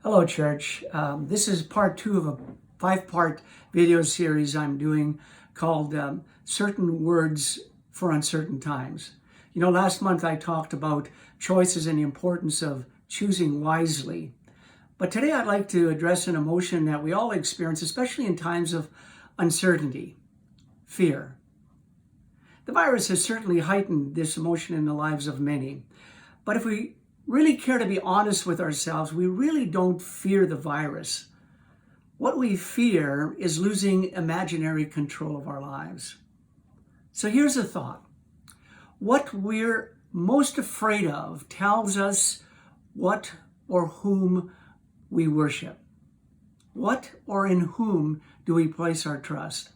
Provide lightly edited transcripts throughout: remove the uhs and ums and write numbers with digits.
Hello, church. This is part 2 of a 5-part video series I'm doing called Certain Words for Uncertain Times. You know, last month I talked about choices and the importance of choosing wisely. But today I'd like to address an emotion that we all experience, especially in times of uncertainty: fear. The virus has certainly heightened this emotion in the lives of many. But if we really care to be honest with ourselves, we really don't fear the virus. What we fear is losing imaginary control of our lives. So here's a thought. What we're most afraid of tells us what or whom we worship. What or in whom do we place our trust?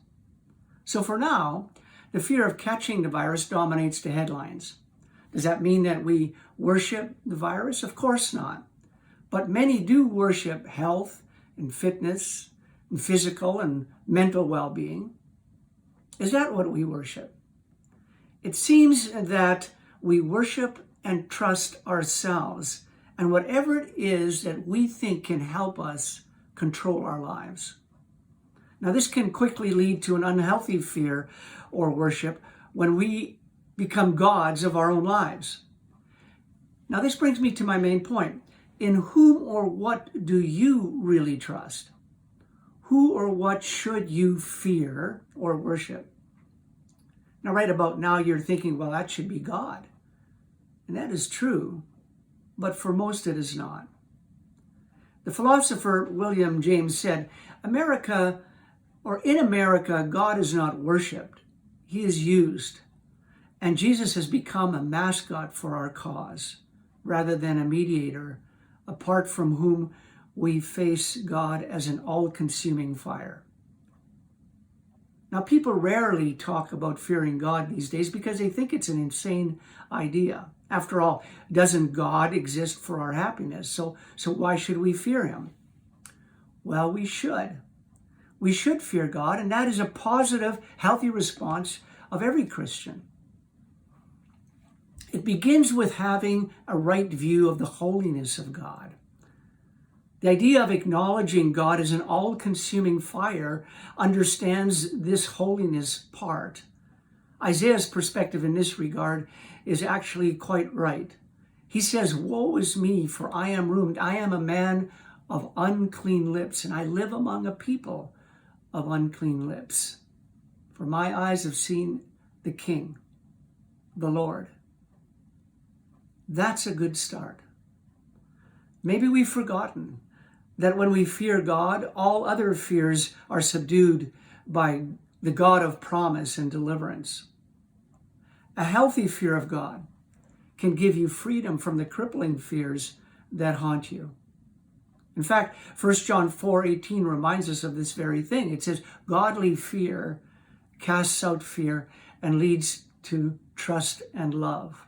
So for now, the fear of catching the virus dominates the headlines. Does that mean that we worship the virus? Of course not. But many do worship health and fitness and physical and mental well-being. Is that what we worship? It seems that we worship and trust ourselves and whatever it is that we think can help us control our lives. Now, this can quickly lead to an unhealthy fear or worship when we become gods of our own lives. Now, this brings me to my main point. In whom or what do you really trust? Who or what should you fear or worship? Now, right about now, you're thinking, well, that should be God. And that is true, but for most it is not. The philosopher William James said, in America, God is not worshipped. He is used. And Jesus has become a mascot for our cause, rather than a mediator, apart from whom we face God as an all-consuming fire. Now, people rarely talk about fearing God these days because they think it's an insane idea. After all, doesn't God exist for our happiness? So why should we fear him? Well, we should. We should fear God, and that is a positive, healthy response of every Christian. It begins with having a right view of the holiness of God. The idea of acknowledging God as an all-consuming fire understands this holiness part. Isaiah's perspective in this regard is actually quite right. He says, "Woe is me, for I am ruined. I am a man of unclean lips, and I live among a people of unclean lips. For my eyes have seen the King, the Lord." That's a good start. Maybe we've forgotten that when we fear God, all other fears are subdued by the God of promise and deliverance. A healthy fear of God can give you freedom from the crippling fears that haunt you. In fact, 1 John 4:18 reminds us of this very thing. It says, "Godly fear casts out fear and leads to trust and love."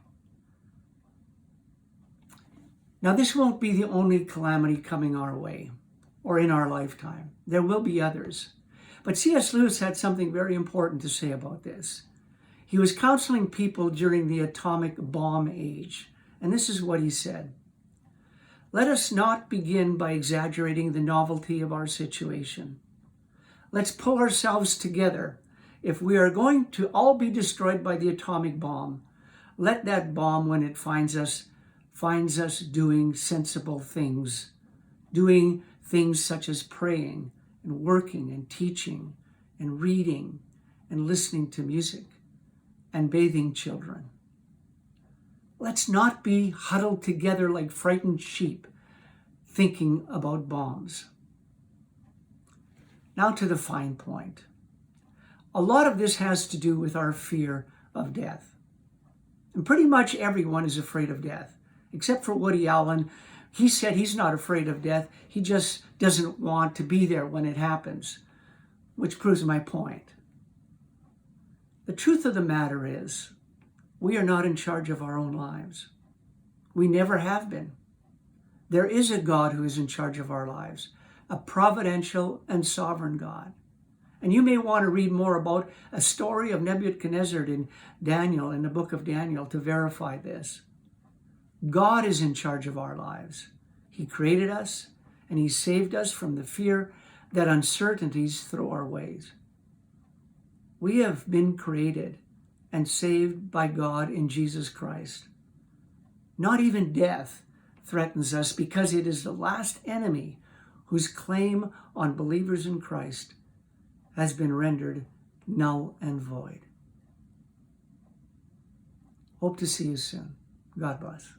Now, this won't be the only calamity coming our way or in our lifetime. There will be others. But C.S. Lewis had something very important to say about this. He was counseling people during the atomic bomb age, and this is what he said. "Let us not begin by exaggerating the novelty of our situation. Let's pull ourselves together. If we are going to all be destroyed by the atomic bomb, let that bomb, when it finds us doing sensible things, doing things such as praying and working and teaching and reading and listening to music and bathing children. Let's not be huddled together like frightened sheep thinking about bombs." Now to the fine point. A lot of this has to do with our fear of death. And pretty much everyone is afraid of death. Except for Woody Allen. He said he's not afraid of death. He just doesn't want to be there when it happens, which proves my point. The truth of the matter is, we are not in charge of our own lives. We never have been. There is a God who is in charge of our lives, a providential and sovereign God. And you may want to read more about a story of Nebuchadnezzar in the book of Daniel, to verify this. God is in charge of our lives. He created us and he saved us from the fear that uncertainties throw our ways. We have been created and saved by God in Jesus Christ. Not even death threatens us, because it is the last enemy whose claim on believers in Christ has been rendered null and void. Hope to see you soon. God bless.